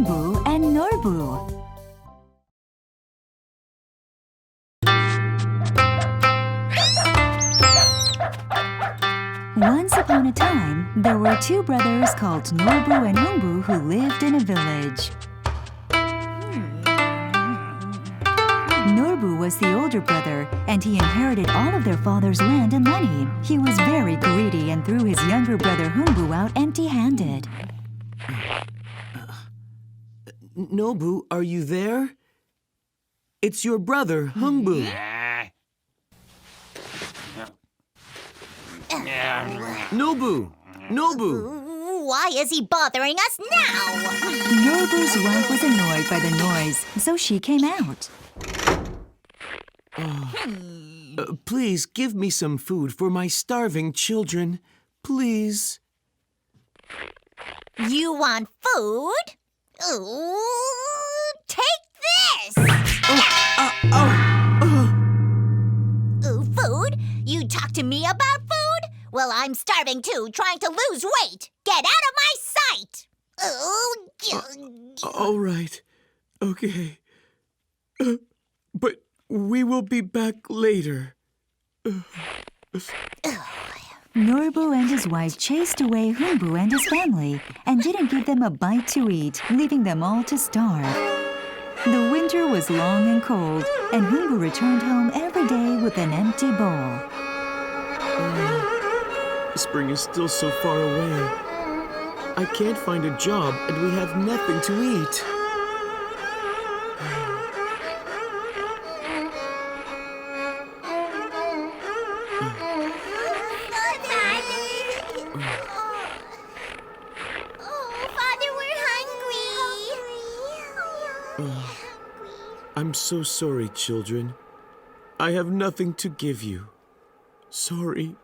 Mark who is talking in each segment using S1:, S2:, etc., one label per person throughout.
S1: Heungbu and Nolbu. Once upon a time, there were two brothers called Nolbu and Heungbu who lived in a village. Nolbu was the older brother, and he inherited all of their father's land and money. He was very greedy and threw his younger brother Heungbu out empty-handed.
S2: Nolbu, are you there? It's your brother, Heungbu. Nolbu! Nolbu!
S3: Why is he bothering us now?
S1: Nolbu's wife was annoyed by the noise, so she came out.
S2: Please give me some food for my starving children. Please.
S3: You want food? Ooh, take this! Ooh, food? You talk to me about food? Well, I'm starving too, trying to lose weight. Get out of my sight!
S2: All right. Okay. But we will be back later.
S1: Nolbu and his wife chased away Heungbu and his family and didn't give them a bite to eat, leaving them all to starve. The winter was long and cold, and Heungbu returned home every day with an empty bowl.
S2: Spring is still so far away. I can't find a job, and we have nothing to eat. I'm so sorry, children. I have nothing to give you. Sorry.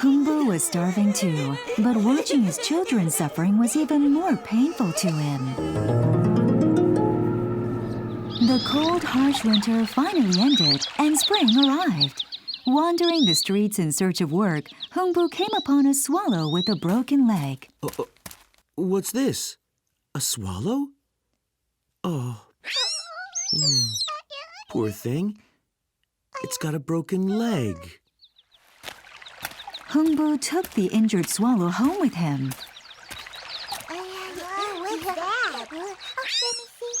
S1: Heungbu was starving too, but watching his children suffering was even more painful to him. The cold, harsh winter finally ended, and spring arrived. Wandering the streets in search of work, Heungbu came upon a swallow with a broken leg.
S2: What's this? A swallow? Oh. Poor thing. It's got a broken leg.
S1: Heungbu took the injured swallow home with him.
S3: What's that? Let me see.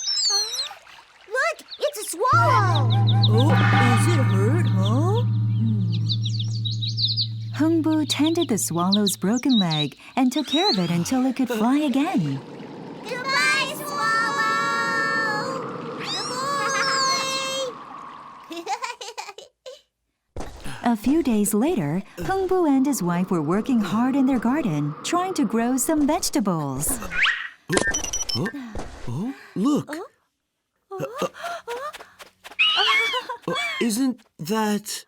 S3: Look, it's a swallow!
S1: Oh, is it hurt, huh? Heungbu tended the swallow's broken leg and took care of it until it could fly again.
S3: Goodbye, swallow! Goodbye!
S1: A few days later, Heungbu and his wife were working hard in their garden, trying to grow some vegetables.
S2: Look! Isn't that...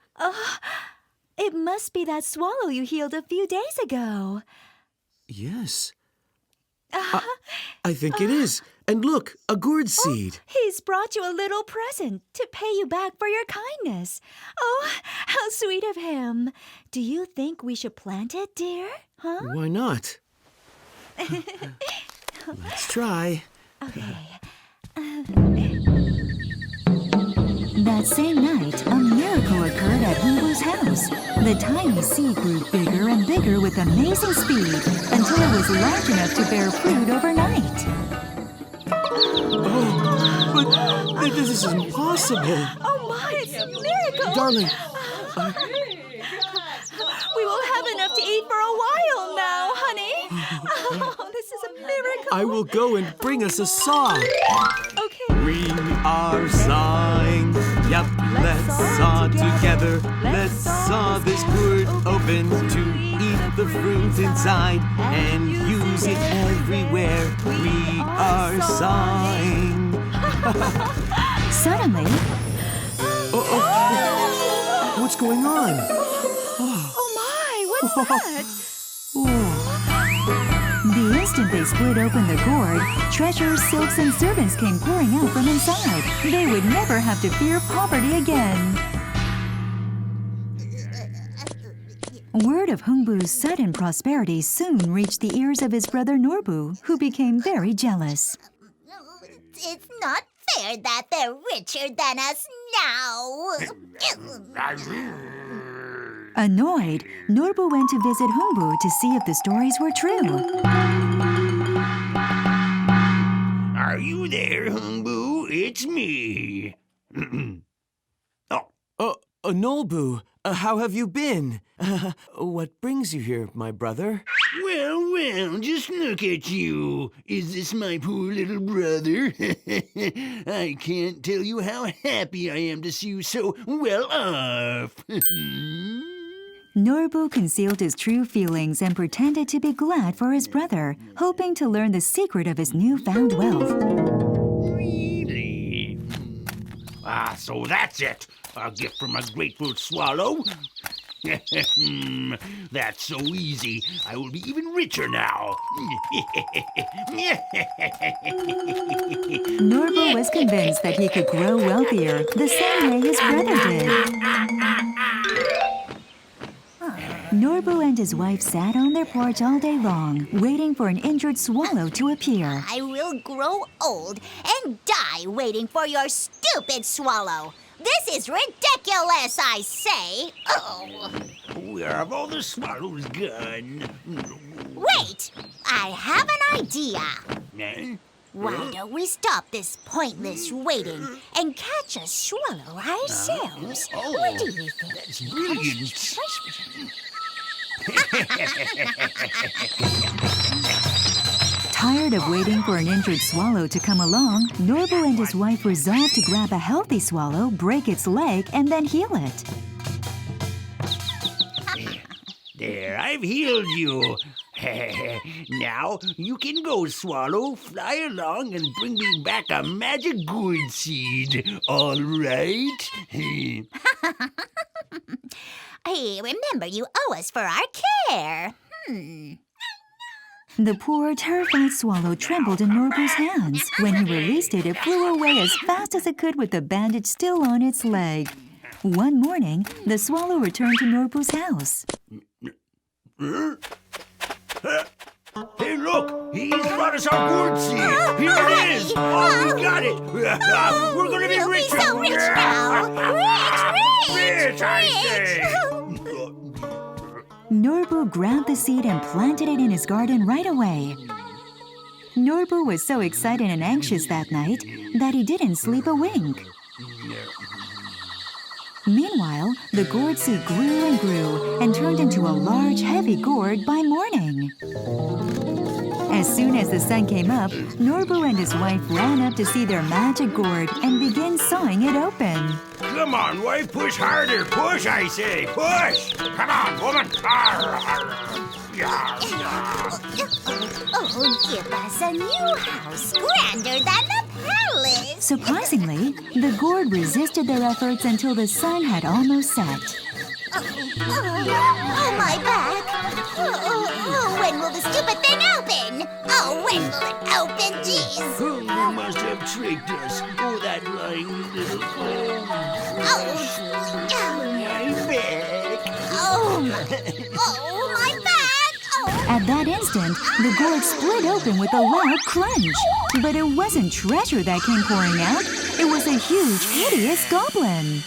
S1: It must be that swallow you healed a few days ago.
S2: Yes. I think it is. And look, a gourd seed.
S1: He's brought you a little present to pay you back for your kindness. Oh, how sweet of him. Do you think we should plant it, dear? Huh?
S2: Why not? Let's try.
S1: Okay. That same night, a miracle occurred at Heungbu's house. The tiny seed grew bigger and bigger with amazing speed until it was large enough to bear fruit overnight.
S2: But this is impossible.
S1: Oh my, it's a miracle!
S2: Darling,
S1: We will have enough to eat for a while now, honey. Oh, this is a miracle.
S2: I will go and bring us a saw.
S1: Okay.
S2: We are sawing. Yep, let's saw together. Let's saw this gourd open to eat the fruit inside and use it everywhere. We are sawing.
S1: Suddenly,
S2: What's going on?
S1: oh my, what's that? The instant they split open the gourd, treasures, silks, and servants came pouring out from inside. They would never have to fear poverty again. Word of Heungbu's sudden prosperity soon reached the ears of his brother Nolbu, who became very jealous.
S3: It's not fair that they're richer than us now.
S1: Annoyed, Nolbu went to visit Heungbu to see if the stories were true.
S4: Are you there, Heungbu? It's me.
S2: Nolbu, how have you been? What brings you here, my brother?
S4: Well, just look at you. Is this my poor little brother? I can't tell you how happy I am to see you so well off.
S1: Nolbu concealed his true feelings and pretended to be glad for his brother, hoping to learn the secret of his newfound wealth.
S4: Really? So that's it. A gift from a grateful swallow? That's so easy. I will be even richer now.
S1: Nolbu was convinced that he could grow wealthier the same way his brother did. Nolbu and his wife sat on their porch all day long, waiting for an injured swallow to appear.
S3: I will grow old and die waiting for your stupid swallow. This is ridiculous, I say. Oh.
S4: Where have all the swallows gone?
S3: Wait, I have an idea.
S4: Eh?
S3: Why don't we stop this pointless waiting and catch a swallow ourselves? What do you think?
S4: That's brilliant.
S1: Tired of waiting for an injured swallow to come along, Nolbu and his wife resolved to grab a healthy swallow, break its leg, and then heal it.
S4: There, I've healed you. Now you can go, swallow. Fly along and bring me back a magic gourd seed. All right?
S3: Hey, remember, you owe us for our care.
S1: The poor, terrified swallow trembled in Nolbu's hands. When he released it, it flew away as fast as it could with the bandage still on its leg. One morning, the swallow returned to Nolbu's house.
S4: Hey, look! He's brought us our gourd seed! Here it is! Oh, we got it! We're gonna be
S3: We'll
S4: rich!
S3: be so rich now! Rich!
S4: I say!
S1: Nolbu grabbed the seed and planted it in his garden right away. Nolbu was so excited and anxious that night that he didn't sleep a wink. Meanwhile, the gourd seed grew and grew and turned into a large, heavy gourd by morning. As soon as the sun came up, Nolbu and his wife ran up to see their magic gourd and began sawing it open.
S4: Come on, wife, push harder! Push, I say! Push! Come on, woman!
S3: Oh, give us a new house grander than the palace!
S1: Surprisingly, the gourd resisted their efforts until the sun had almost set.
S3: Oh, my back! When will the stupid thing open? Oh, when will it open, jeez?
S4: Who must have tricked us? Oh, that lying little fool! My back!
S3: Oh, my back! Oh.
S1: At that instant, the gourd split open with a loud crunch. But it wasn't treasure that came pouring out. It was a huge, hideous goblin.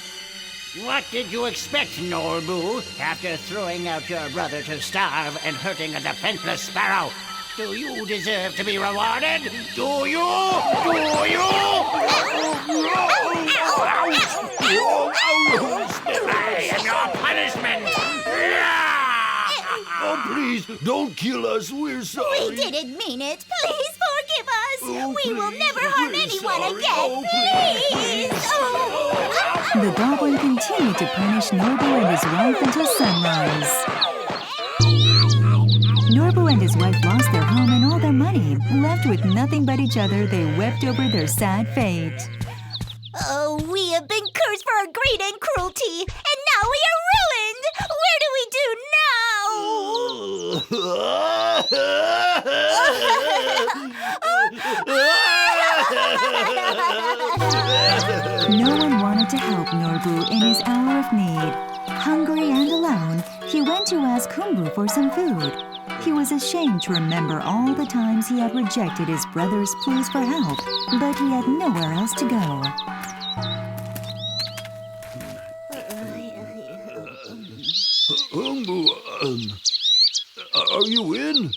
S5: What did you expect, Nolbu, after throwing out your brother to starve and hurting a defenseless sparrow? Do you deserve to be rewarded? Do you? Do you? I am your punishment!
S4: Oh, please, don't kill us. We're sorry.
S3: We didn't mean it. Please forgive us.
S4: Oh,
S3: we will
S4: please,
S3: never harm
S4: we're
S3: anyone
S4: sorry.
S3: again.
S4: Oh,
S3: please. Oh.
S1: The goblin continued to punish Nolbu and his wife until sunrise. Nolbu and his wife lost their home and all their money. Left with nothing but each other, they wept over their sad fate.
S3: Oh, we have been cursed for our greed and cruelty, and now we are ruined. Where do we do
S1: No one wanted to help Nolbu in his hour of need. Hungry and alone, He went to ask Heungbu for some food. He was ashamed to remember all the times he had rejected his brother's pleas for help, but he had nowhere else to go.
S2: Heungbu, are you in?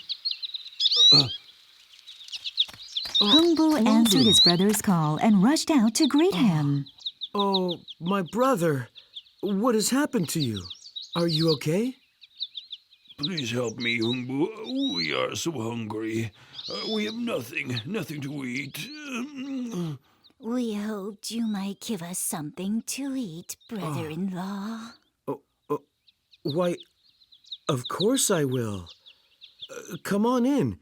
S1: Heungbu answered his brother's call and rushed out to greet him.
S6: Oh, my brother. What has happened to you? Are you okay?
S2: Please help me, Heungbu. We are so hungry. We have nothing to eat.
S3: We hoped you might give us something to eat, brother-in-law.
S6: Why, of course I will. Come on in.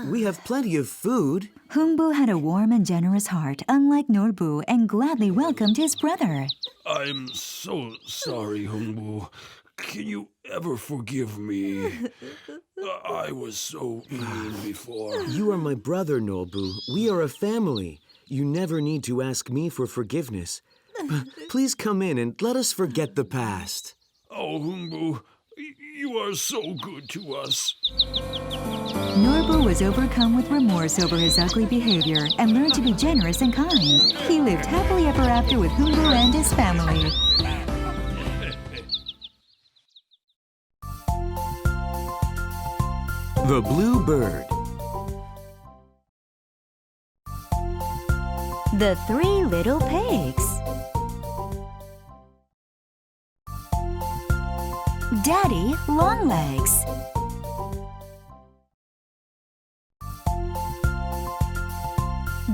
S6: We have plenty of food.
S1: Heungbu had a warm and generous heart, unlike Nolbu, and gladly welcomed his brother.
S2: I'm so sorry, Heungbu. Can you ever forgive me? I was so mean before.
S6: You are my brother, Nolbu. We are a family. You never need to ask me for forgiveness. Please come in and let us forget the past.
S2: Oh, Heungbu, you are so good to us.
S1: Nolbu was overcome with remorse over his ugly behavior and learned to be generous and kind. He lived happily ever after with Heungbu and his family.
S6: The Blue Bird.
S1: The Three Little Pigs. Daddy Longlegs.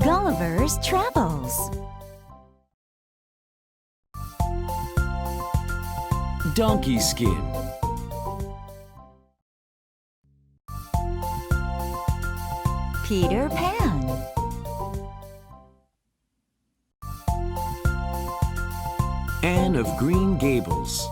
S1: Gulliver's Travels.
S6: Donkey Skin.
S1: Peter Pan.
S6: Anne of Green Gables.